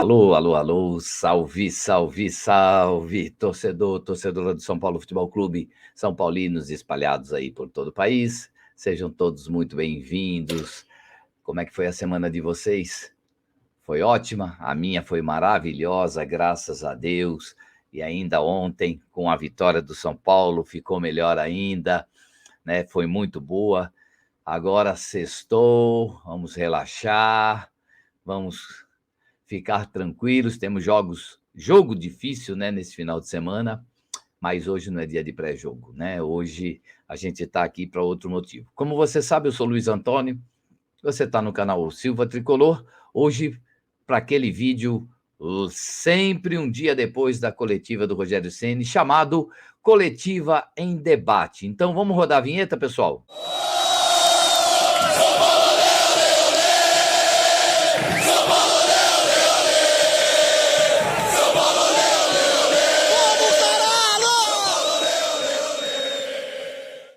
Alô, alô, alô, salve, salve, salve, torcedora do São Paulo Futebol Clube, São Paulinos espalhados aí por todo o país, sejam todos muito bem-vindos. Como é que foi a semana de vocês? Foi ótima, a minha foi maravilhosa, graças a Deus, e ainda ontem, com a vitória do São Paulo, ficou melhor ainda, né? Foi muito boa. Agora sextou, vamos relaxar, vamos ficar tranquilos, temos jogo difícil, né, nesse final de semana, mas hoje não é dia de pré-jogo, né? Hoje a gente está aqui para outro motivo. Como você sabe, eu sou Luiz Antônio, você está no canal Silva Tricolor, hoje para aquele vídeo, sempre um dia depois da coletiva do Rogério Ceni, chamado Coletiva em Debate. Então vamos rodar a vinheta, pessoal?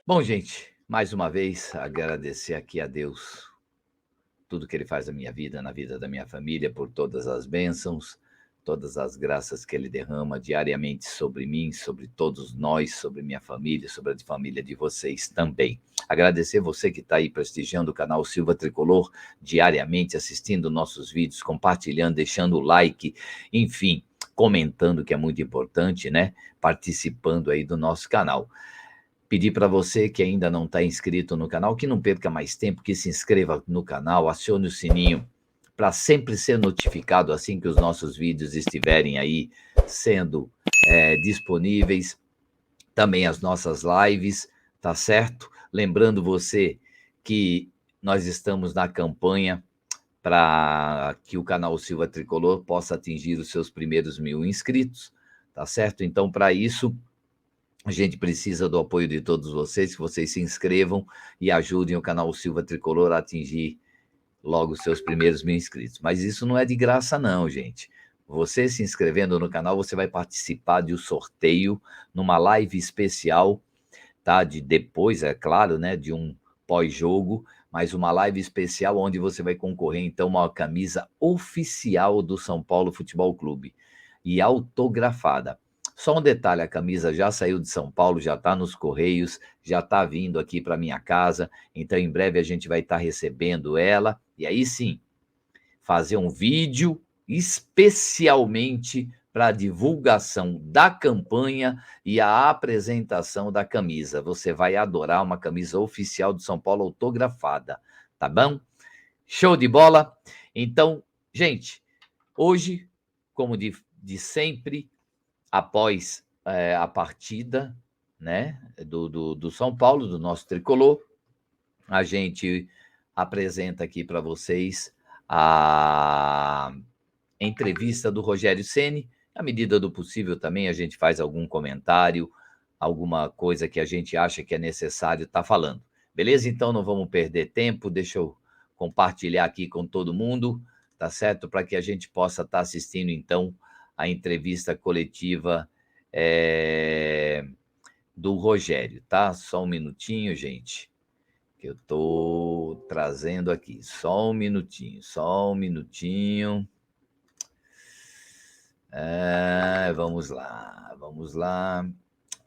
Bom, gente, mais uma vez agradecer aqui a Deus tudo que Ele faz na minha vida, na vida da minha família, por todas as bênçãos, todas as graças que Ele derrama diariamente sobre mim, sobre todos nós, sobre minha família, sobre a família de vocês também. Agradecer você que está aí prestigiando o canal Silva Tricolor diariamente, assistindo nossos vídeos, compartilhando, deixando o like, enfim, comentando, que é muito importante, né? Participando aí do nosso canal. Pedir para você que ainda não está inscrito no canal, que não perca mais tempo, que se inscreva no canal, acione o sininho, para sempre ser notificado assim que os nossos vídeos estiverem aí sendo disponíveis. Também as nossas lives, tá certo? Lembrando você que nós estamos na campanha para que o canal Silva Tricolor possa atingir os seus primeiros 1000 inscritos, tá certo? Então, para isso, a gente precisa do apoio de todos vocês, que vocês se inscrevam e ajudem o canal Silva Tricolor a atingir logo os seus primeiros 1000 inscritos. Mas isso não é de graça não, gente. Você se inscrevendo no canal, você vai participar de um sorteio numa live especial, tá? De depois, é claro, né? De um pós-jogo, mas uma live especial onde você vai concorrer, então, a uma camisa oficial do São Paulo Futebol Clube e autografada. Só um detalhe, a camisa já saiu de São Paulo, já está nos Correios, já está vindo aqui para minha casa, então em breve a gente vai estar recebendo ela, e aí sim, fazer um vídeo especialmente para a divulgação da campanha e a apresentação da camisa. Você vai adorar uma camisa oficial do São Paulo autografada, tá bom? Show de bola? Então, gente, hoje, como de sempre, após a partida, né, do São Paulo, do nosso tricolor, a gente apresenta aqui para vocês a entrevista do Rogério Ceni. À medida do possível também a gente faz algum comentário, alguma coisa que a gente acha que é necessário estar falando. Beleza? Então não vamos perder tempo, deixa eu compartilhar aqui com todo mundo, tá certo? Para que a gente possa estar assistindo, então, a entrevista coletiva do Rogério, tá? Só um minutinho, gente, que eu tô trazendo aqui. Só um minutinho. Vamos lá.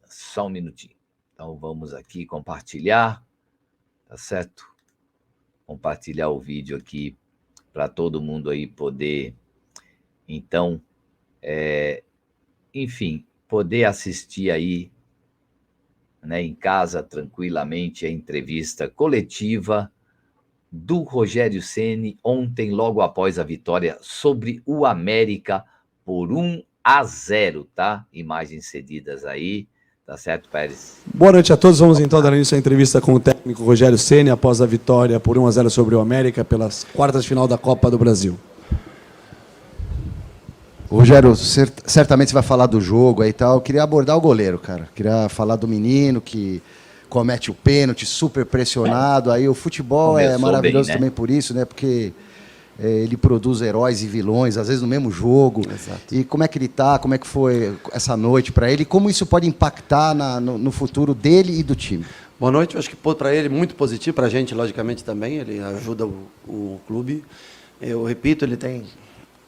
Só um minutinho. Então, vamos aqui compartilhar, tá certo? Compartilhar o vídeo aqui para todo mundo aí poder, então, enfim, poder assistir aí, né, em casa, tranquilamente, a entrevista coletiva do Rogério Ceni ontem, logo após a vitória sobre o América por 1-0, tá? Imagens cedidas aí, tá certo, Pérez? Boa noite a todos. Vamos então dar início à entrevista com o técnico Rogério Ceni após a vitória por 1-0 sobre o América pelas quartas de final da Copa do Brasil. Rogério, certamente você vai falar do jogo aí e tal. Eu queria abordar o goleiro, cara. Queria falar do menino que comete o pênalti, super pressionado. Aí o futebol começou maravilhoso bem, né? Também por isso, né? Porque ele produz heróis e vilões, às vezes no mesmo jogo. Exato. E como é que ele tá? Como é que foi essa noite para ele? Como isso pode impactar no futuro dele e do time? Boa noite. Eu acho que para ele muito positivo, para a gente, logicamente, também. Ele ajuda o clube. Eu repito, ele tem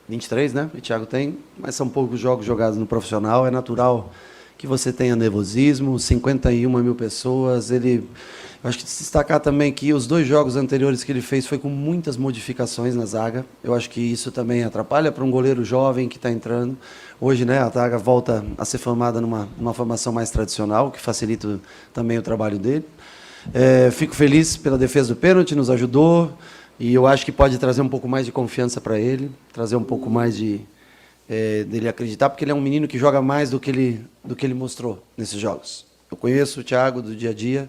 23, né? O Thiago tem, mas são poucos jogos jogados no profissional. É natural que você tenha nervosismo, 51 mil pessoas. Eu acho que destacar também que os 2 jogos anteriores que ele fez foi com muitas modificações na zaga. Eu acho que isso também atrapalha para um goleiro jovem que está entrando. Hoje, né, a zaga volta a ser formada numa formação mais tradicional, que facilita também o trabalho dele. Fico feliz pela defesa do pênalti, nos ajudou. E eu acho que pode trazer um pouco mais de confiança para ele, trazer um pouco mais dele acreditar, porque ele é um menino que joga mais do que ele mostrou nesses jogos. Eu conheço o Thiago do dia a dia,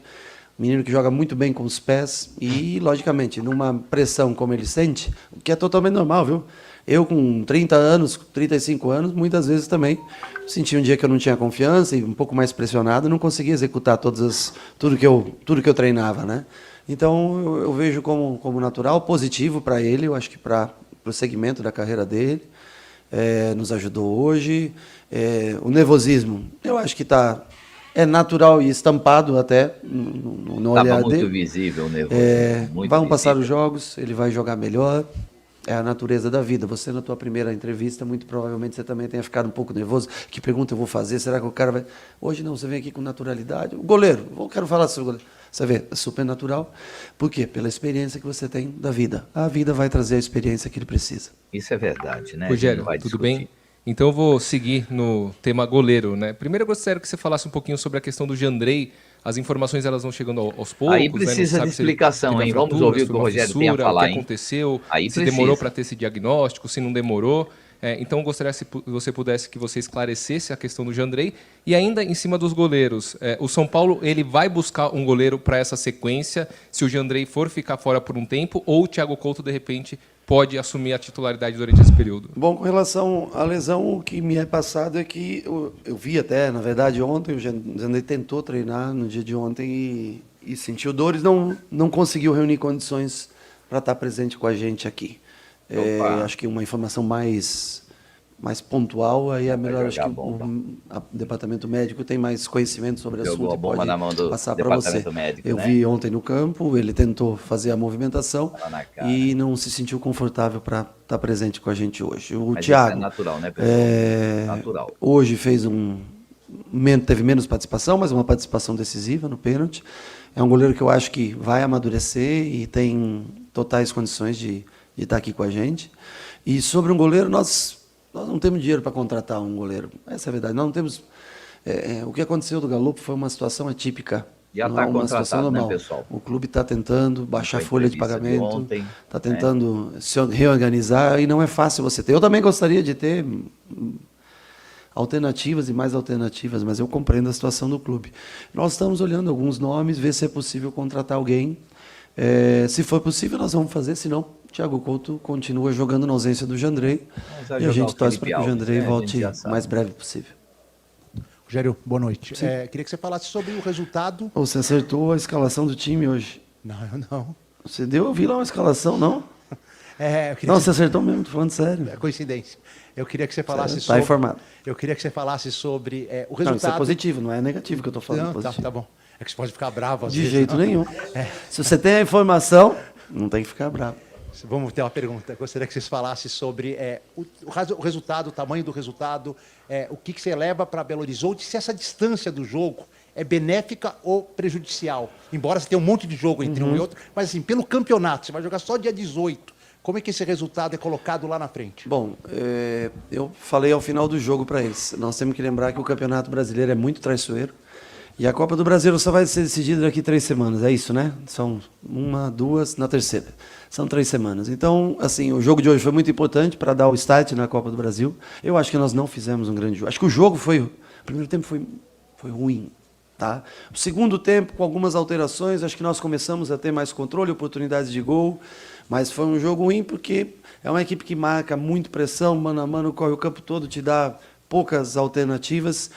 um menino que joga muito bem com os pés e, logicamente, numa pressão como ele sente, o que é totalmente normal, viu? Eu, com 30 anos, 35 anos, muitas vezes também senti um dia que eu não tinha confiança e um pouco mais pressionado, não conseguia executar tudo que eu treinava, né? Então, eu vejo como natural, positivo para ele, eu acho que para o segmento da carreira dele. Nos ajudou hoje. O nervosismo, eu acho que é natural e estampado até no olhar dele. Estava muito visível o nervosismo. Vão passar os jogos, ele vai jogar melhor. É a natureza da vida. Você, na tua primeira entrevista, muito provavelmente você também tenha ficado um pouco nervoso. Que pergunta eu vou fazer? Será que o cara vai... Hoje não, você vem aqui com naturalidade. O goleiro, eu quero falar sobre o goleiro. Você vê, é super natural. Por quê? Pela experiência que você tem da vida. A vida vai trazer a experiência que ele precisa. Isso é verdade, né? Rogério, tudo bem? Então eu vou seguir no tema goleiro, né? Primeiro eu gostaria que você falasse um pouquinho sobre a questão do Jandrei. As informações elas vão chegando aos poucos. Aí precisa de explicação, hein? Vamos ouvir o que o Rogério tem a falar, o que aconteceu, se demorou para ter esse diagnóstico, se não demorou. Então, eu gostaria se você pudesse que você esclarecesse a questão do Jandrei. E ainda em cima dos goleiros, o São Paulo ele vai buscar um goleiro para essa sequência, se o Jandrei for ficar fora por um tempo, ou o Thiago Couto, de repente, pode assumir a titularidade durante esse período? Bom, com relação à lesão, o que me é passado é que eu vi até, na verdade, ontem, o Jandrei tentou treinar no dia de ontem e sentiu dores, não conseguiu reunir condições para estar presente com a gente aqui. Acho que uma informação mais pontual, aí é melhor, acho que o departamento médico tem mais conhecimento sobre o assunto e pode passar para você. Eu vi ontem no campo, ele tentou fazer a movimentação e não se sentiu confortável para estar presente com a gente hoje. O Thiago, é natural, né, pessoal? Natural. Hoje teve menos participação, mas uma participação decisiva no pênalti. É um goleiro que eu acho que vai amadurecer e tem totais condições de estar aqui com a gente. E sobre um goleiro, nós não temos dinheiro para contratar um goleiro. Essa é a verdade. Nós não temos. O que aconteceu do Galo foi uma situação atípica. Já está contratado, né, pessoal? O clube está tentando baixar a folha de pagamento, está tentando se reorganizar e não é fácil você ter. Eu também gostaria de ter alternativas e mais alternativas, mas eu compreendo a situação do clube. Nós estamos olhando alguns nomes, ver se é possível contratar alguém. Se for possível, nós vamos fazer, senão o Thiago Couto continua jogando na ausência do Jandrei e a gente torce para que o Jandrei volte o mais breve possível. Rogério, boa noite. Queria que você falasse sobre o resultado. Você acertou a escalação do time hoje? Não, eu não. Você eu vi lá uma escalação, não? Você acertou mesmo, tô falando sério. É coincidência. Eu queria que você falasse sobre... Está informado. Eu queria que você falasse sobre o resultado... Não, isso é positivo, não é negativo que eu estou falando. Não, positivo. tá bom. É que você pode ficar bravo às De vezes, jeito não. nenhum. Se você tem a informação, não tem que ficar bravo. Vamos ter uma pergunta. Gostaria que vocês falassem sobre o resultado, o tamanho do resultado, o que você leva para Belo Horizonte, se essa distância do jogo é benéfica ou prejudicial. Embora você tenha um monte de jogo entre um e outro, mas assim, pelo campeonato, você vai jogar só dia 18. Como é que esse resultado é colocado lá na frente? Bom, eu falei ao final do jogo para eles. Nós temos que lembrar que o Campeonato Brasileiro é muito traiçoeiro. E a Copa do Brasil só vai ser decidida daqui 3 semanas, é isso, né? São 1, 2, na terceira. São 3 semanas. Então, assim, o jogo de hoje foi muito importante para dar o start na Copa do Brasil. Eu acho que nós não fizemos um grande jogo. Acho que o jogo o primeiro tempo foi ruim, tá? O segundo tempo, com algumas alterações, acho que nós começamos a ter mais controle, oportunidades de gol, mas foi um jogo ruim porque é uma equipe que marca muito pressão, mano a mano, corre o campo todo, te dá poucas alternativas.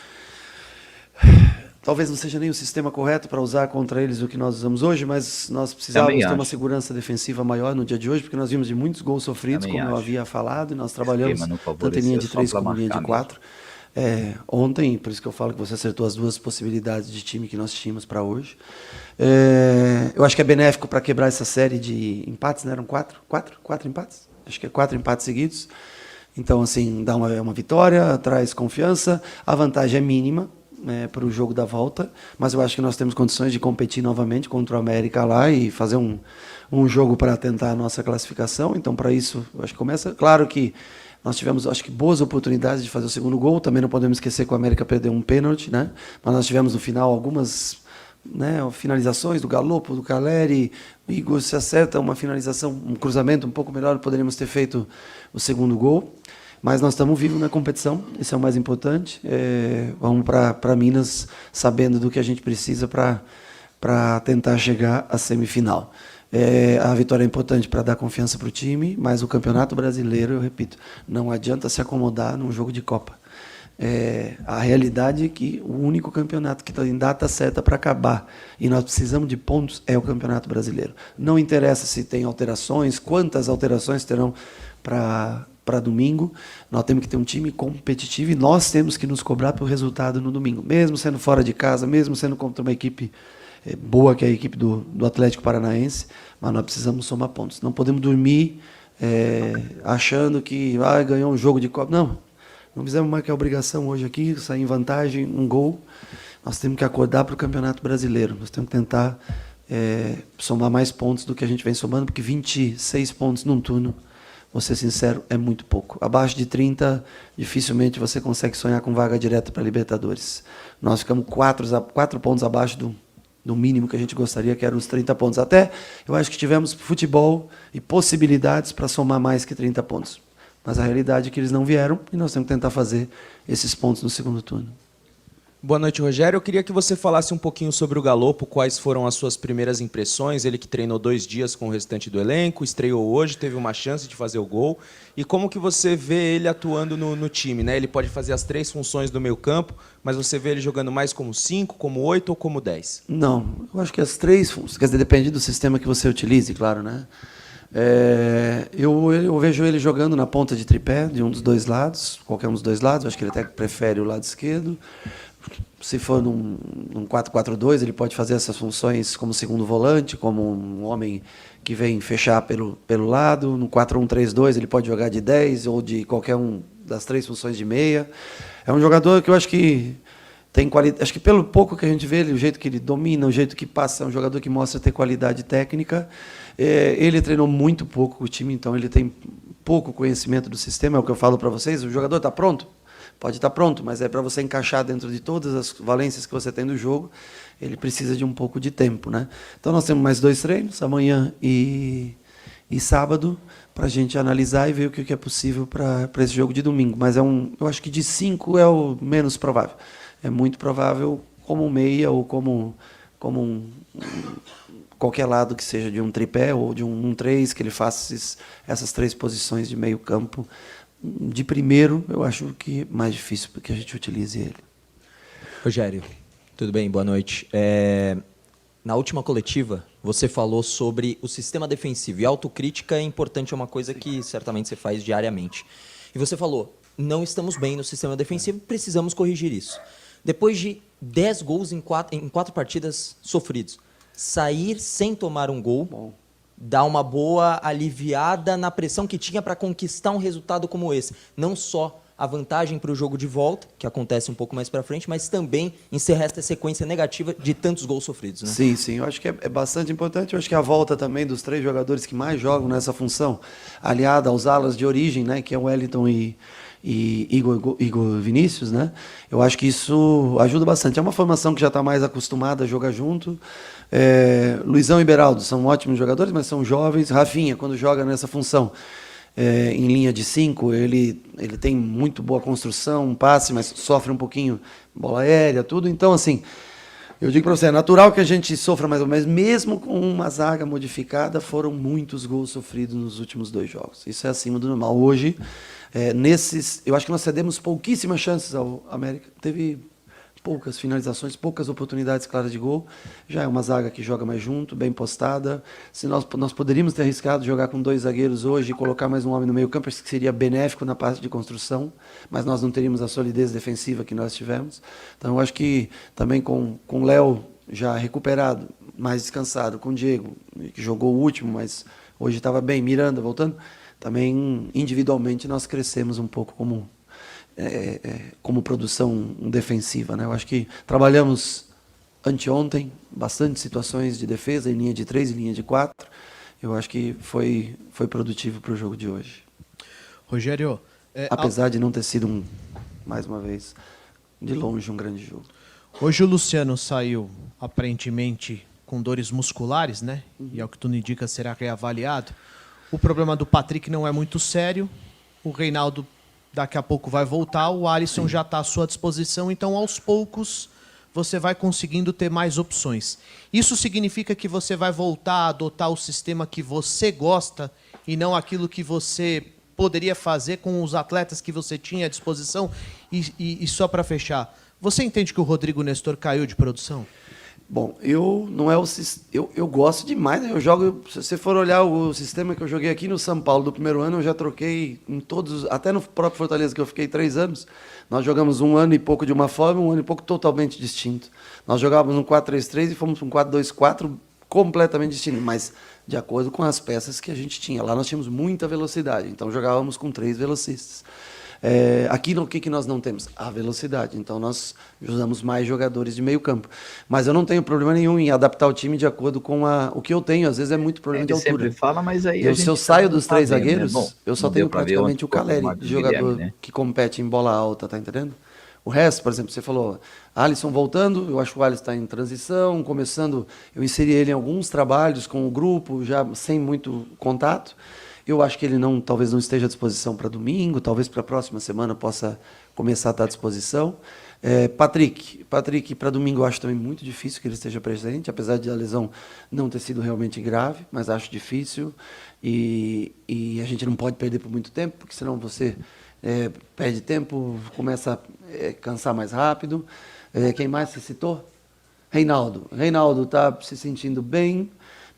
Talvez não seja nem o sistema correto para usar contra eles o que nós usamos hoje, mas nós precisávamos ter uma segurança defensiva maior no dia de hoje, porque nós vimos de muitos gols sofridos, como eu havia falado, e nós trabalhamos tanto em linha de 3 como em linha de 4. Ontem, por isso que eu falo que você acertou as 2 possibilidades de time que nós tínhamos para hoje. Eu acho que é benéfico para quebrar essa série de empates, né? Eram 4 empates? Acho que é 4 empates seguidos. Então, assim, dá uma vitória, traz confiança, a vantagem é mínima, né, para o jogo da volta, mas eu acho que nós temos condições de competir novamente contra o América lá e fazer um jogo para tentar a nossa classificação. Então, para isso, eu acho que começa. Claro que nós tivemos, acho que, boas oportunidades de fazer o segundo gol. Também não podemos esquecer que o América perdeu um pênalti, né? Mas nós tivemos no final algumas, né, finalizações do Galopo, do Caleri. O Igor se acerta uma finalização, um cruzamento um pouco melhor, poderíamos ter feito o segundo gol. Mas nós estamos vivos na competição, isso é o mais importante. Vamos para Minas sabendo do que a gente precisa para tentar chegar à semifinal. A vitória é importante para dar confiança para o time, mas o Campeonato Brasileiro, eu repito, não adianta se acomodar num jogo de Copa. A realidade é que o único campeonato que está em data certa para acabar e nós precisamos de pontos é o Campeonato Brasileiro. Não interessa se tem alterações, quantas alterações terão para domingo, nós temos que ter um time competitivo e nós temos que nos cobrar pelo resultado no domingo, mesmo sendo fora de casa, mesmo sendo contra uma equipe boa, que é a equipe do Atlético Paranaense, mas nós precisamos somar pontos. Não podemos dormir achando que ganhou um jogo de Copa. Não fizemos mais que a obrigação hoje aqui, sair em vantagem, um gol. Nós temos que acordar para o Campeonato Brasileiro, nós temos que tentar somar mais pontos do que a gente vem somando, porque 26 pontos num turno, vou ser sincero, é muito pouco. Abaixo de 30, dificilmente você consegue sonhar com vaga direta para a Libertadores. Nós ficamos 4 pontos abaixo do mínimo que a gente gostaria, que eram os 30 pontos. Até eu acho que tivemos futebol e possibilidades para somar mais que 30 pontos. Mas a realidade é que eles não vieram e nós temos que tentar fazer esses pontos no segundo turno. Boa noite, Rogério. Eu queria que você falasse um pouquinho sobre o Galopo, quais foram as suas primeiras impressões, ele que treinou 2 dias com o restante do elenco, estreou hoje, teve uma chance de fazer o gol, e como que você vê ele atuando no time, né? Ele pode fazer as 3 funções do meio campo, mas você vê ele jogando mais como 5, como 8 ou como 10? Não, eu acho que as 3 funções, quer dizer, depende do sistema que você utilize, claro, né? Eu vejo ele jogando na ponta de tripé, de um dos 2 lados, qualquer um dos 2 lados, acho que ele até prefere o lado esquerdo. Se for num 4-4-2, ele pode fazer essas funções como segundo volante, como um homem que vem fechar pelo lado. No 4-1-3-2, ele pode jogar de 10 ou de qualquer um das 3 funções de meia. É um jogador que eu acho que tem qualidade. Acho que pelo pouco que a gente vê, ele, o jeito que ele domina, o jeito que passa, é um jogador que mostra ter qualidade técnica. Ele treinou muito pouco com o time, então ele tem pouco conhecimento do sistema. É o que eu falo para vocês. O jogador está pronto? Pode estar pronto, mas para você encaixar dentro de todas as valências que você tem do jogo, ele precisa de um pouco de tempo, né? Então nós temos mais 2 treinos, amanhã e sábado, para a gente analisar e ver o que é possível para esse jogo de domingo. Mas eu acho que de 5 é o menos provável. É muito provável como um meia ou como qualquer lado que seja de um tripé ou de um 3, que ele faça essas 3 posições de meio campo. De primeiro, eu acho que é mais difícil que a gente utilize ele. Rogério, tudo bem? Boa noite. Na última coletiva, você falou sobre o sistema defensivo. E autocrítica é importante, é uma coisa que certamente você faz diariamente. E você falou, não estamos bem no sistema defensivo, precisamos corrigir isso. Depois de 10 gols em 4 partidas sofridos, sair sem tomar um gol dá uma boa aliviada na pressão que tinha para conquistar um resultado como esse. Não só a vantagem para o jogo de volta, que acontece um pouco mais para frente, mas também encerrar essa sequência negativa de tantos gols sofridos, né? Sim, eu acho que é bastante importante. Eu acho que a volta também dos 3 jogadores que mais jogam nessa função, aliada aos alas de origem, né, que é o Wellington e Igor Vinícius, né? Eu acho que isso ajuda bastante. É uma formação que já está mais acostumada a jogar junto. Luizão e Beraldo são ótimos jogadores, mas são jovens. Rafinha, quando joga nessa função, em linha de 5, ele tem muito boa construção, um passe, mas sofre um pouquinho bola aérea, tudo. Então, assim, eu digo para você, é natural que a gente sofra mais ou menos, mesmo com uma zaga modificada, foram muitos gols sofridos nos últimos 2 jogos. Isso é acima do normal. Hoje, eu acho que nós cedemos pouquíssimas chances ao América. Teve poucas finalizações, poucas oportunidades claras de gol. Já é uma zaga que joga mais junto, bem postada. Se nós poderíamos ter arriscado jogar com 2 zagueiros hoje e colocar mais um homem no meio campo, acho que seria benéfico na parte de construção, mas nós não teríamos a solidez defensiva que nós tivemos. Então, eu acho que também com o Léo já recuperado, mais descansado, com o Diego, que jogou o último, mas hoje estava bem, Miranda voltando, também individualmente nós crescemos um pouco como produção defensiva, né? Eu acho que trabalhamos anteontem bastante situações de defesa em linha de 3 e linha de 4. Eu acho que foi produtivo para o jogo de hoje. Rogério, apesar de não ter sido mais uma vez, de longe um grande jogo. Hoje o Luciano saiu aparentemente com dores musculares, né? E ao que tudo indica será reavaliado. O problema do Patrick não é muito sério. O Reinaldo daqui a pouco vai voltar. O Alisson já está à sua disposição. Então, aos poucos, você vai conseguindo ter mais opções. Isso significa que você vai voltar a adotar o sistema que você gosta e não aquilo que você poderia fazer com os atletas que você tinha à disposição? E só para fechar, você entende que o Rodrigo Nestor caiu de produção? Bom, eu gosto demais, né? Eu jogo, se você for olhar o sistema que eu joguei aqui no São Paulo do primeiro ano, eu já troquei em todos, até no próprio Fortaleza, que eu fiquei 3 anos, nós jogamos 1 ano e pouco de uma forma, 1 ano e pouco totalmente distinto. Nós jogávamos um 4-3-3 e fomos para um 4-2-4 completamente distinto, mas de acordo com as peças que a gente tinha. Lá nós tínhamos muita velocidade, então jogávamos com 3 velocistas. Aqui o que nós não temos? A velocidade. Então nós usamos mais jogadores de meio campo. Mas eu não tenho problema nenhum em adaptar o time de acordo com o que eu tenho. Às vezes é muito problema de altura. Sempre fala, mas aí se eu saio dos 3 zagueiros, né? Bom, eu só tenho praticamente o Caleri, jogador que compete em bola alta, tá entendendo? O resto, por exemplo, você falou, Alisson voltando, eu acho que o Alisson está em transição, começando, eu inseri ele em alguns trabalhos com o grupo, já sem muito contato. Eu acho que ele talvez não esteja à disposição para domingo, talvez para a próxima semana possa começar a estar à disposição. Patrick para domingo eu acho também muito difícil que ele esteja presente, apesar de a lesão não ter sido realmente grave, mas acho difícil. E a gente não pode perder por muito tempo, porque senão você perde tempo, começa a cansar mais rápido. Quem mais você citou? Reinaldo está se sentindo bem,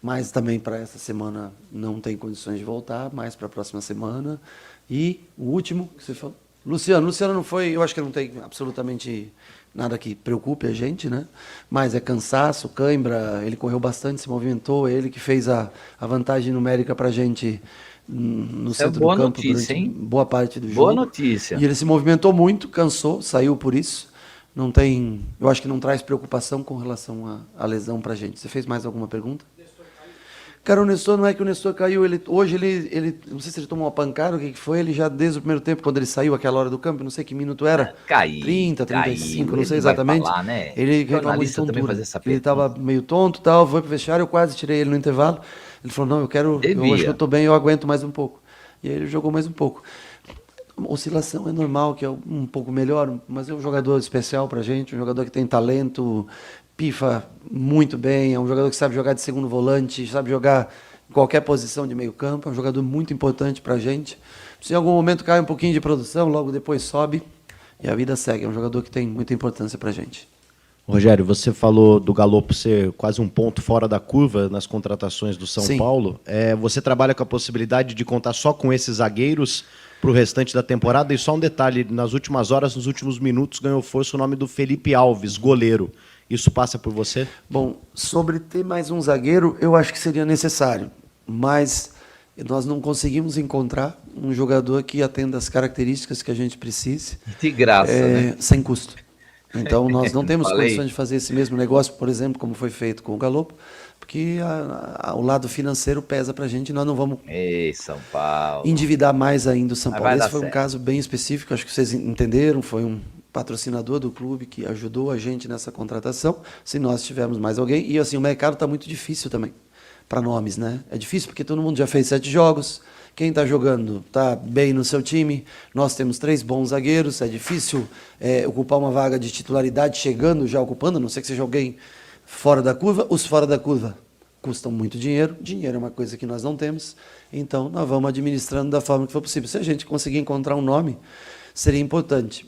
mas também para essa semana não tem condições de voltar, mais para a próxima semana. E o último que você falou, Luciano não foi, eu acho que não tem absolutamente nada que preocupe a gente, né? Mas é cansaço, cãibra, ele correu bastante, se movimentou, ele que fez a vantagem numérica para a gente no centro do campo notícia, durante boa parte do jogo. Boa notícia. E ele se movimentou muito, cansou, saiu por isso. Não tem, eu acho que não traz preocupação com relação à lesão para a gente. Você fez mais alguma pergunta? Cara, o Nestor, não é que o Nestor caiu, hoje ele não sei se ele tomou uma pancada, o que foi, ele já desde o primeiro tempo, quando ele saiu aquela hora do campo, não sei que minuto era, 30, 35, não sei exatamente, falar, né? Ele reclamou de tontura, ele estava meio tonto, tal, foi pro vestiário, eu quase tirei ele no intervalo, ele falou, não, eu acho que eu estou bem, eu aguento mais um pouco, e aí ele jogou mais um pouco. Oscilação é normal, que é um pouco melhor, mas é um jogador especial pra gente, um jogador que tem talento, pifa muito bem, é um jogador que sabe jogar de segundo volante, sabe jogar em qualquer posição de meio campo, é um jogador muito importante pra gente. Se em algum momento cai um pouquinho de produção, logo depois sobe e a vida segue. É um jogador que tem muita importância pra gente. Rogério, você falou do Galopo ser quase um ponto fora da curva nas contratações do São Paulo. Você trabalha com a possibilidade de contar só com esses zagueiros para o restante da temporada? E só um detalhe, nas últimas horas, nos últimos minutos, ganhou força o nome do Felipe Alves, goleiro. Isso passa por você? Bom, sobre ter mais um zagueiro, eu acho que seria necessário. Mas nós não conseguimos encontrar um jogador que atenda as características que a gente precise. De graça, né? Sem custo. Então, nós não temos condições de fazer esse mesmo negócio, por exemplo, como foi feito com o Galopo, porque o lado financeiro pesa para a gente e nós não vamos São Paulo. endividar mais ainda o São Paulo. Esse foi certo. Um caso bem específico, acho que vocês entenderam, foi um patrocinador do clube que ajudou a gente nessa contratação, se nós tivermos mais alguém. E assim, o mercado está muito difícil também, para nomes, né? É difícil porque todo mundo já fez 7 jogos, quem está jogando está bem no seu time, nós temos 3 bons zagueiros, é difícil ocupar uma vaga de titularidade chegando, já ocupando, a não ser que seja alguém fora da curva. Os fora da curva custam muito dinheiro é uma coisa que nós não temos, então nós vamos administrando da forma que for possível. Se a gente conseguir encontrar um nome, seria importante,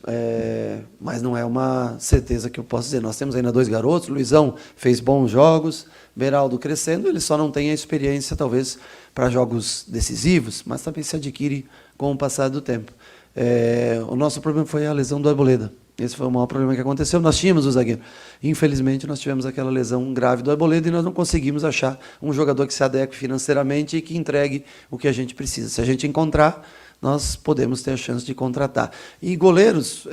mas não é uma certeza que eu posso dizer. Nós temos ainda 2 garotos, Luizão fez bons jogos, Beraldo crescendo, ele só não tem a experiência, talvez, para jogos decisivos, mas também se adquire com o passar do tempo. O nosso problema foi a lesão do Arboleda. Esse foi o maior problema que aconteceu. Nós tínhamos o zagueiro. Infelizmente, nós tivemos aquela lesão grave do Arboleda e nós não conseguimos achar um jogador que se adeque financeiramente e que entregue o que a gente precisa. Se a gente encontrar, nós podemos ter a chance de contratar. E goleiros,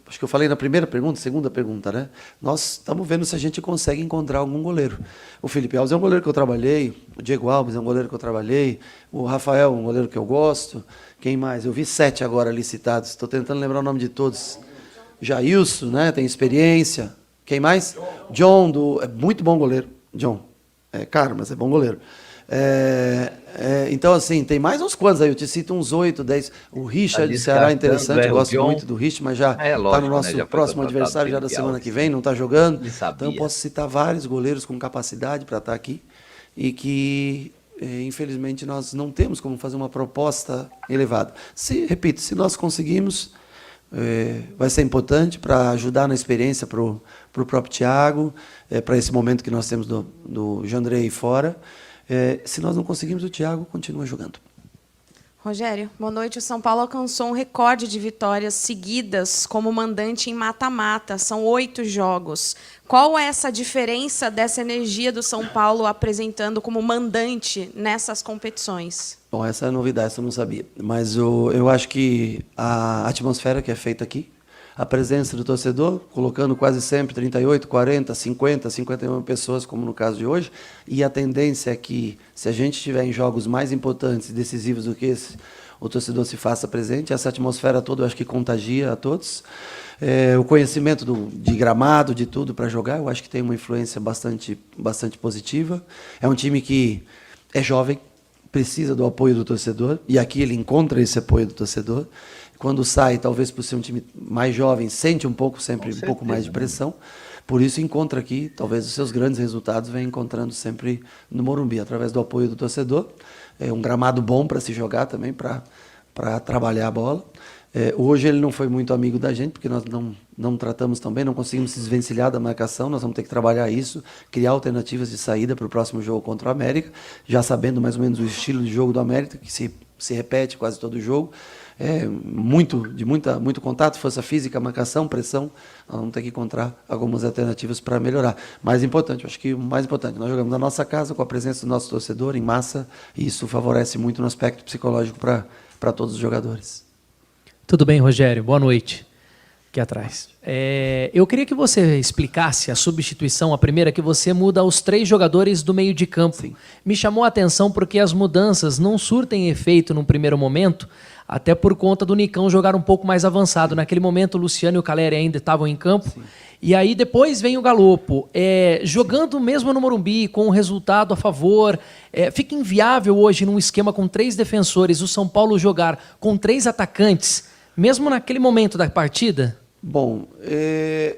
acho que eu falei na primeira pergunta, segunda pergunta, né? Nós estamos vendo se a gente consegue encontrar algum goleiro. O Felipe Alves é um goleiro que eu trabalhei, o Diego Alves é um goleiro que eu trabalhei, o Rafael é um goleiro que eu gosto. Quem mais? Eu vi 7 agora licitados, estou tentando lembrar o nome de todos. Jailson, né? Tem experiência. Quem mais? John, é muito bom goleiro. John. É caro, mas é bom goleiro. Então, assim, tem mais uns quantos aí, eu te cito uns 8, 10. O Richard de Ceará é interessante, eu gosto muito do Richard, mas já está no nosso próximo adversário, já da semana que vem, não está jogando. Então, eu posso citar vários goleiros com capacidade para estar aqui e que, infelizmente, nós não temos como fazer uma proposta elevada. Repito, se nós conseguimos, vai ser importante para ajudar na experiência para o próprio Thiago, para esse momento que nós temos do Jandrei fora. Se nós não conseguimos, o Thiago continua jogando. Rogério, boa noite. O São Paulo alcançou um recorde de vitórias seguidas como mandante em mata-mata. São 8 jogos. Qual é essa diferença dessa energia do São Paulo apresentando como mandante nessas competições? Bom, essa é a novidade, essa eu não sabia. Mas eu acho que a atmosfera que é feita aqui, a presença do torcedor, colocando quase sempre 38, 40, 50, 51 pessoas, como no caso de hoje, e a tendência é que, se a gente estiver em jogos mais importantes e decisivos do que esse, o torcedor se faça presente. Essa atmosfera toda eu acho que contagia a todos. O conhecimento de gramado, de tudo para jogar, eu acho que tem uma influência bastante positiva. É um time que é jovem, precisa do apoio do torcedor, e aqui ele encontra esse apoio do torcedor. Quando sai, talvez por ser um time mais jovem, sente um pouco mais de pressão. Por isso encontra aqui, talvez os seus grandes resultados vem encontrando sempre no Morumbi, através do apoio do torcedor. É um gramado bom para se jogar também, para trabalhar a bola. Hoje ele não foi muito amigo da gente, porque nós não tratamos tão bem, não conseguimos se desvencilhar da marcação, nós vamos ter que trabalhar isso, criar alternativas de saída para o próximo jogo contra o América, já sabendo mais ou menos o estilo de jogo do América, que se repete quase todo jogo. Muito contato, força física, marcação, pressão. Nós vamos ter que encontrar algumas alternativas para melhorar. Mais importante, eu acho que o mais importante, nós jogamos na nossa casa, com a presença do nosso torcedor, em massa, e isso favorece muito no aspecto psicológico para todos os jogadores. Tudo bem, Rogério? Boa noite. Aqui atrás. Eu queria que você explicasse a substituição, a primeira, que você muda os 3 jogadores do meio de campo. Sim. Me chamou a atenção porque as mudanças não surtem efeito num primeiro momento, até por conta do Nicão jogar um pouco mais avançado. Naquele momento, o Luciano e o Caleri ainda estavam em campo. Sim. E aí depois vem o Galopo. Jogando mesmo no Morumbi, com o resultado a favor, fica inviável hoje, num esquema com 3 defensores, o São Paulo jogar com 3 atacantes, mesmo naquele momento da partida? Bom,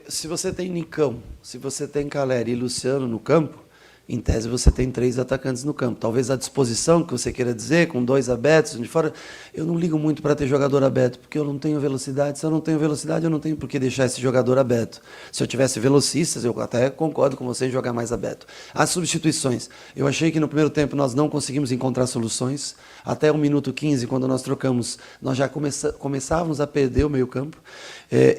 se você tem Nicão, se você tem Caleri e Luciano no campo, em tese você tem 3 atacantes no campo. Talvez a disposição que você queira dizer, com 2 abertos, de fora, eu não ligo muito para ter jogador aberto, porque eu não tenho velocidade. Se eu não tenho velocidade, eu não tenho por que deixar esse jogador aberto. Se eu tivesse velocistas, eu até concordo com você em jogar mais aberto. As substituições. Eu achei que no primeiro tempo nós não conseguimos encontrar soluções. Até o minuto 15, quando nós trocamos, nós já começávamos a perder o meio campo.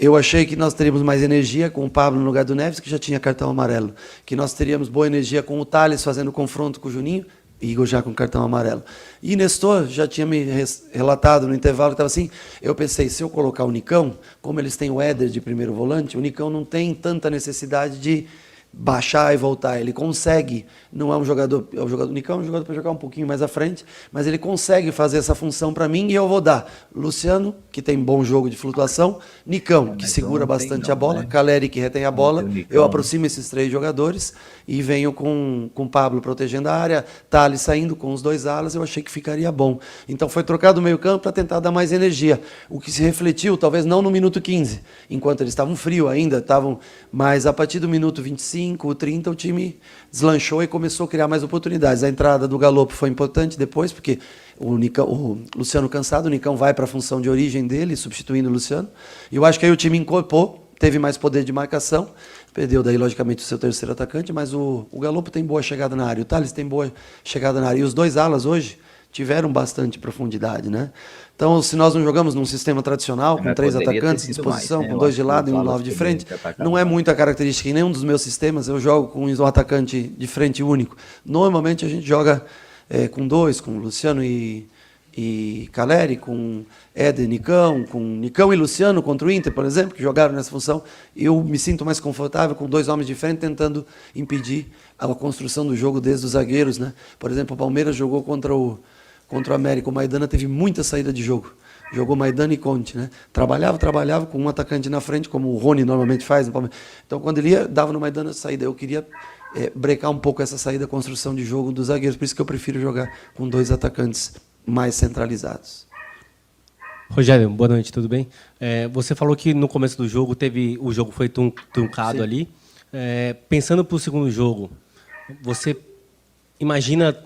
Eu achei que nós teríamos mais energia com o Pablo no lugar do Neves, que já tinha cartão amarelo. Que nós teríamos boa energia com o Thales fazendo confronto com o Juninho, e Igor já com cartão amarelo. E Nestor já tinha me relatado no intervalo que estava assim, eu pensei, se eu colocar o Nicão, como eles têm o Éder de primeiro volante, o Nicão não tem tanta necessidade de baixar e voltar, ele consegue, não é um jogador, o Nicão é um jogador para jogar um pouquinho mais à frente, mas ele consegue fazer essa função para mim, e eu vou dar Luciano, que tem bom jogo de flutuação, Nicão, que segura bastante a bola, Caleri, que retém a bola, eu aproximo esses 3 jogadores e venho com o Pablo protegendo a área, Thales saindo com os 2 alas, eu achei que ficaria bom. Então foi trocado o meio campo para tentar dar mais energia, o que se refletiu, talvez não no minuto 15, enquanto eles estavam frios ainda, mas a partir do minuto 25, 30, o time deslanchou e começou a criar mais oportunidades. A entrada do Galopo foi importante depois, porque o Luciano cansado, o Nicão vai para a função de origem dele, substituindo o Luciano. E eu acho que aí o time incorporou, teve mais poder de marcação, perdeu daí, logicamente, o seu terceiro atacante, mas o Galopo tem boa chegada na área, o Thales tem boa chegada na área. E os 2 alas hoje tiveram bastante profundidade, né? Então, se nós não jogamos num sistema tradicional, com 3 atacantes de disposição, mais, né? com 2 de lado e um 9 de frente, não é muita característica em nenhum dos meus sistemas. Eu jogo com um atacante de frente único. Normalmente a gente joga com 2, com Luciano e Caleri, com Éder, com Nicão e Luciano contra o Inter, por exemplo, que jogaram nessa função. Eu me sinto mais confortável com 2 homens de frente tentando impedir a construção do jogo desde os zagueiros, né? Por exemplo, o Palmeiras jogou contra o América. O Maidana teve muita saída de jogo. Jogou Maidana e Conte, né? Trabalhava com um atacante na frente, como o Rony normalmente faz no Palmeiras. Então, quando ele ia, dava no Maidana saída. Eu queria brecar um pouco essa saída, a construção de jogo dos zagueiros. Por isso que eu prefiro jogar com 2 atacantes mais centralizados. Rogério, boa noite, tudo bem? Você falou que no começo do jogo o jogo foi truncado ali. Pensando para o segundo jogo, você imagina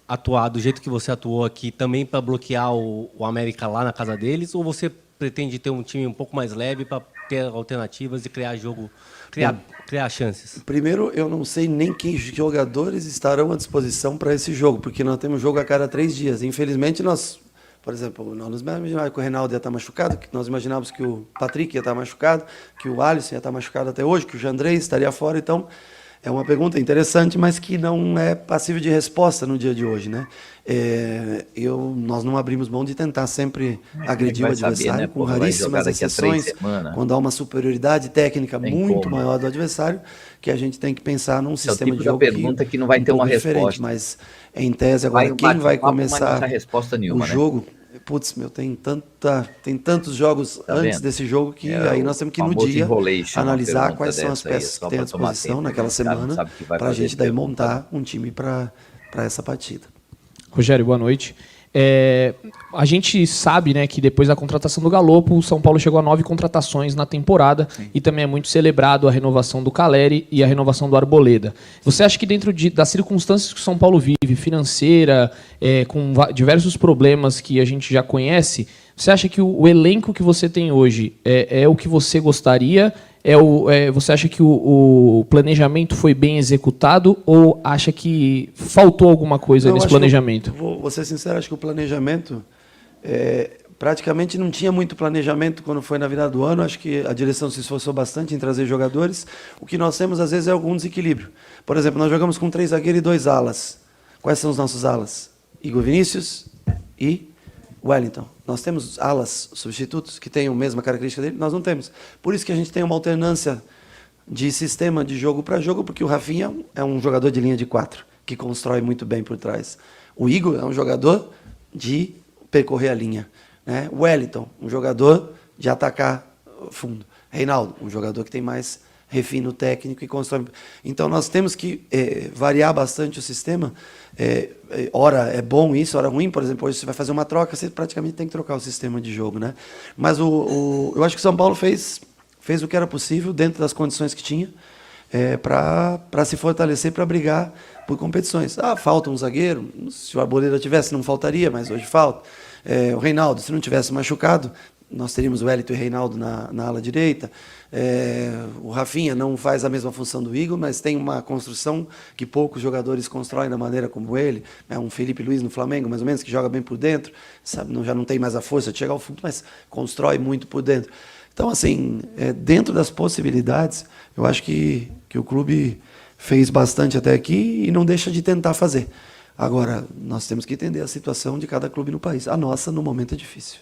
atuar do jeito que você atuou aqui também para bloquear o América lá na casa deles, ou você pretende ter um time um pouco mais leve para ter alternativas e criar jogo, criar chances? Primeiro, eu não sei nem que jogadores estarão à disposição para esse jogo, porque nós temos jogo a cada 3 dias. Infelizmente, por exemplo, nós imaginávamos que o Reinaldo ia estar machucado, que nós imaginávamos que o Patrick ia estar machucado, que o Alisson ia estar machucado até hoje, que o Jandrei estaria fora. Então, é uma pergunta interessante, mas que não é passível de resposta no dia de hoje, né? Nós não abrimos mão de tentar sempre agredir o adversário, saber, né? com raríssimas exceções, quando há uma superioridade técnica muito maior do adversário, que a gente tem que pensar num sistema tipo de jogo pergunta que não vai ter uma resposta. Mas, em tese, agora, quem vai começar resposta nenhuma, o jogo... Putz, tem tantos jogos antes desse jogo que aí nós temos que, no dia, analisar quais são as peças que tem à disposição naquela semana para a gente daí montar um time para essa partida. Rogério, boa noite. A gente sabe, né, que depois da contratação do Galopo, o São Paulo chegou a 9 contratações na temporada. Sim. E também é muito celebrado a renovação do Caleri e a renovação do Arboleda. Você acha que dentro das circunstâncias que o São Paulo vive, financeira, com diversos problemas que a gente já conhece, você acha que o elenco que você tem hoje é o que você gostaria? Você acha que o planejamento foi bem executado ou acha que faltou alguma coisa nesse planejamento? Vou ser sincero, acho que o planejamento praticamente não tinha muito planejamento quando foi na virada do ano. Acho que a direção se esforçou bastante em trazer jogadores. O que nós temos, às vezes, é algum desequilíbrio. Por exemplo, nós jogamos com 3 zagueiros e 2 alas. Quais são os nossos alas? Igor Vinícius e Wellington. Nós temos alas substitutos que tenham a mesma característica dele? Nós não temos. Por isso que a gente tem uma alternância de sistema de jogo para jogo, porque o Rafinha é um jogador de linha de 4, que constrói muito bem por trás. O Igor é um jogador de percorrer a linha, né? O Wellington, um jogador de atacar fundo. Reinaldo, um jogador que tem mais refino técnico e constrói. Então, nós temos que variar bastante o sistema. Ora é bom isso, ora ruim. Por exemplo, hoje você vai fazer uma troca, você praticamente tem que trocar o sistema de jogo, né? Mas eu acho que o São Paulo fez o que era possível dentro das condições que tinha para se fortalecer, para brigar por competições. Falta um zagueiro. Se o Arboleda tivesse, não faltaria, mas hoje falta. O Reinaldo, se não tivesse machucado, nós teríamos o Wellington e o Reinaldo na ala direita. O Rafinha não faz a mesma função do Igor, mas tem uma construção que poucos jogadores constroem da maneira como ele. Um Felipe Luiz no Flamengo, mais ou menos, que joga bem por dentro, sabe? Já não tem mais a força de chegar ao fundo, mas constrói muito por dentro. Então, assim, dentro das possibilidades, eu acho que o clube fez bastante até aqui e não deixa de tentar fazer. Agora, nós temos que entender a situação de cada clube no país. A nossa, no momento, é difícil.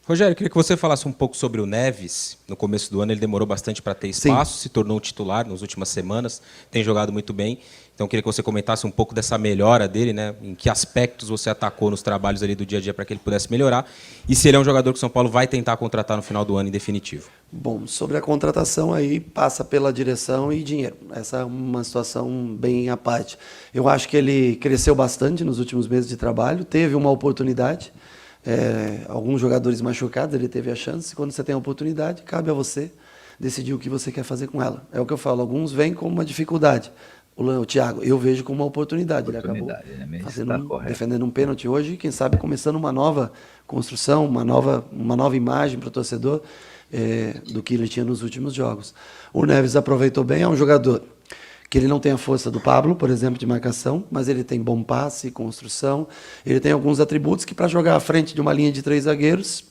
Rogério, queria que você falasse um pouco sobre o Neves. No começo do ano ele demorou bastante para ter espaço, Sim. Se tornou titular nas últimas semanas, tem jogado muito bem. Então queria que você comentasse um pouco dessa melhora dele, né? Em que aspectos você atacou nos trabalhos ali do dia a dia para que ele pudesse melhorar. E se ele é um jogador que o São Paulo vai tentar contratar no final do ano em definitivo. Bom, sobre a contratação aí passa pela direção e dinheiro. Essa é uma situação bem à parte. Eu acho que ele cresceu bastante nos últimos meses de trabalho, teve uma oportunidade. Alguns jogadores machucados, ele teve a chance. Quando você tem a oportunidade, cabe a você decidir o que você quer fazer com ela. É o que eu falo, alguns veem como uma dificuldade. O Thiago, eu vejo como uma oportunidade. Ele acabou defendendo um pênalti hoje, quem sabe começando uma nova construção, uma nova imagem para o torcedor do que ele tinha nos últimos jogos. O Neves aproveitou bem, é um jogador que ele não tem a força do Pablo, por exemplo, de marcação, mas ele tem bom passe, construção, ele tem alguns atributos que para jogar à frente de uma linha de 3 zagueiros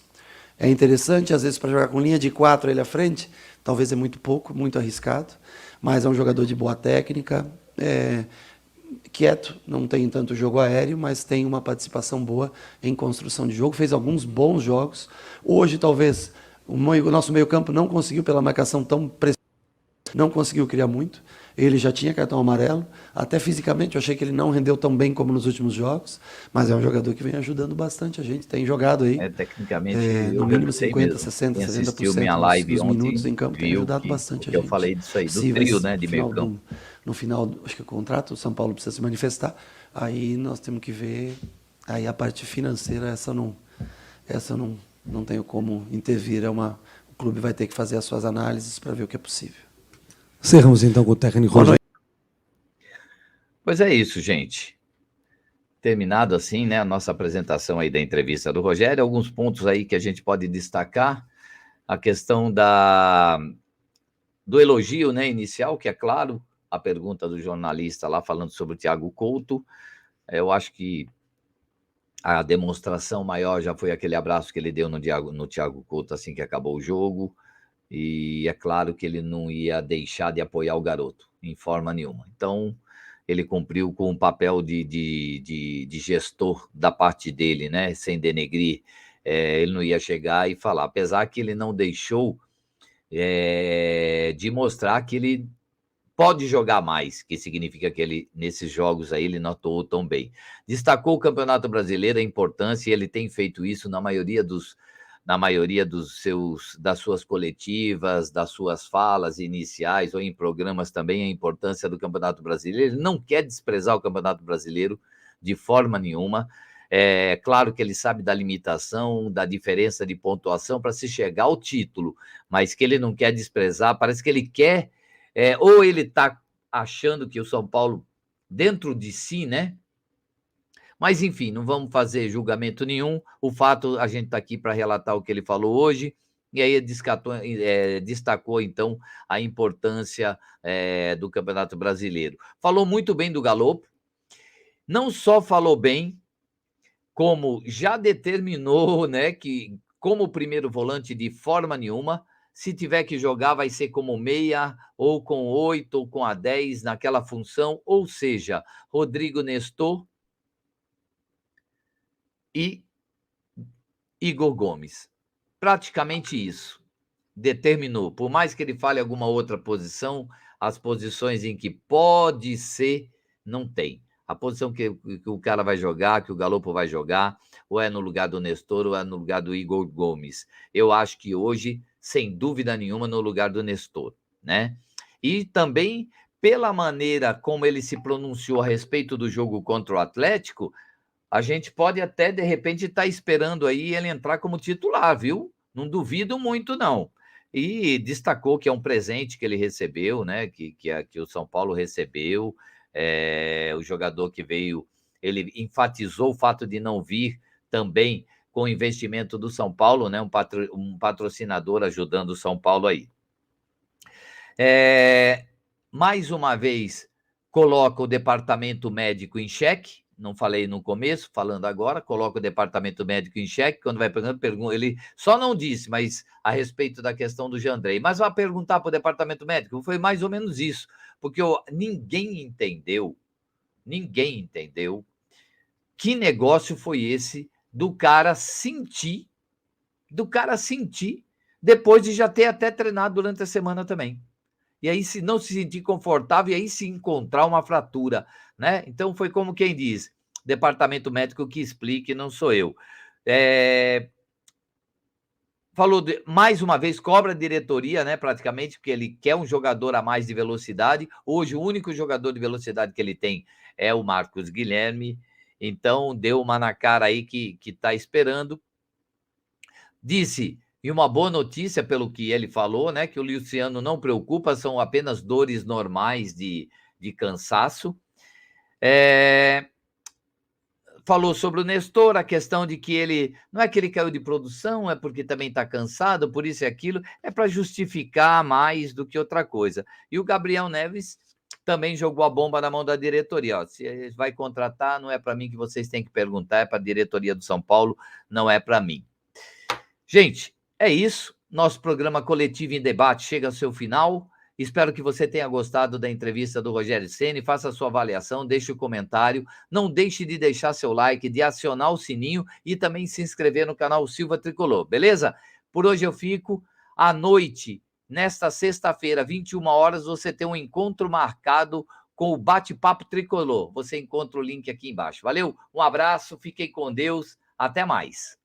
é interessante, às vezes para jogar com linha de 4 ele à frente, talvez é muito pouco, muito arriscado, mas é um jogador de boa técnica, quieto, não tem tanto jogo aéreo, mas tem uma participação boa em construção de jogo, fez alguns bons jogos. Hoje, talvez, o nosso meio-campo não conseguiu, pela marcação tão precisa, não conseguiu criar muito. Ele já tinha cartão amarelo, até fisicamente eu achei que ele não rendeu tão bem como nos últimos jogos, mas é um jogador que vem ajudando bastante a gente, tem jogado aí, tecnicamente, no mínimo 50, 60, 70% minha live dos ontem, minutos em campo, tem ajudado bastante a gente. Eu falei disso aí, do trio, né, de meio campo. No final, acho que o contrato, o São Paulo precisa se manifestar, aí nós temos que ver, aí a parte financeira, essa não tenho como intervir, o clube vai ter que fazer as suas análises para ver o que é possível. Cerramos então com o técnico Rogério. Pois é isso, gente. Terminado assim, né, a nossa apresentação aí da entrevista do Rogério, alguns pontos aí que a gente pode destacar, a questão do elogio, né, inicial, que é claro, a pergunta do jornalista lá falando sobre o Thiago Couto, eu acho que a demonstração maior já foi aquele abraço que ele deu no Thiago Couto assim que acabou o jogo, e é claro que ele não ia deixar de apoiar o garoto, em forma nenhuma. Então, ele cumpriu com o papel de gestor da parte dele, né? Sem denegrir. Ele não ia chegar e falar, apesar que ele não deixou de mostrar que ele pode jogar mais, que significa que ele, nesses jogos aí, ele não atuou tão bem. Destacou o Campeonato Brasileiro, a importância, e ele tem feito isso na maioria das suas coletivas, das suas falas iniciais ou em programas também, a importância do Campeonato Brasileiro. Ele não quer desprezar o Campeonato Brasileiro de forma nenhuma. É claro que ele sabe da limitação, da diferença de pontuação para se chegar ao título, mas que ele não quer desprezar, parece que ele quer, ou ele está achando que o São Paulo, dentro de si, né? Mas, enfim, não vamos fazer julgamento nenhum. O fato, a gente está aqui para relatar o que ele falou hoje, e aí destacou, então, a importância do Campeonato Brasileiro. Falou muito bem do Galopo, não só falou bem, como já determinou, né, que como primeiro volante de forma nenhuma, se tiver que jogar vai ser como meia, ou com 8, ou com a 10, naquela função, ou seja, Rodrigo Nestor e Igor Gomes. Praticamente isso. Determinou. Por mais que ele fale alguma outra posição, as posições em que pode ser, não tem. A posição que o cara vai jogar, que o Galopo vai jogar, ou é no lugar do Nestor, ou é no lugar do Igor Gomes. Eu acho que hoje, sem dúvida nenhuma, no lugar do Nestor, né? E também, pela maneira como ele se pronunciou a respeito do jogo contra o Atlético, a gente pode até, de repente, estar esperando aí ele entrar como titular, viu? Não duvido muito, não. E destacou que é um presente que ele recebeu, né? Que o São Paulo recebeu. O jogador que veio, ele enfatizou o fato de não vir também com o investimento do São Paulo, né? Um patrocinador ajudando o São Paulo aí. Mais uma vez, coloca o departamento médico em xeque. Não falei no começo, falando agora, coloca o departamento médico em xeque, quando vai perguntar, ele só não disse, mas a respeito da questão do Jandrei, mas vai perguntar para o departamento médico, foi mais ou menos isso, porque ninguém entendeu que negócio foi esse do cara sentir, depois de já ter até treinado durante a semana também. E aí, se não se sentir confortável, e aí se encontrar uma fratura, né? Então, foi como quem diz, departamento médico que explique, não sou eu. Falou, mais uma vez, cobra a diretoria, né? Praticamente, porque ele quer um jogador a mais de velocidade. Hoje, o único jogador de velocidade que ele tem é o Marcos Guilherme. Então, deu uma na cara aí que está esperando. Disse... E uma boa notícia, pelo que ele falou, né, que o Luciano não preocupa, são apenas dores normais de cansaço. Falou sobre o Nestor, a questão de que ele... Não é que ele caiu de produção, é porque também está cansado, por isso e aquilo. É para justificar mais do que outra coisa. E o Gabriel Neves também jogou a bomba na mão da diretoria. Ó, se vai contratar, não é para mim que vocês têm que perguntar, é para a diretoria do São Paulo, não é para mim. Gente, é isso. Nosso programa Coletivo em Debate chega ao seu final. Espero que você tenha gostado da entrevista do Rogério Ceni. Faça a sua avaliação, deixe o comentário. Não deixe de deixar seu like, de acionar o sininho e também se inscrever no canal Silva Tricolor, beleza? Por hoje eu fico. À noite, nesta sexta-feira, 21 horas, você tem um encontro marcado com o Bate-Papo Tricolor. Você encontra o link aqui embaixo. Valeu? Um abraço, fiquem com Deus. Até mais.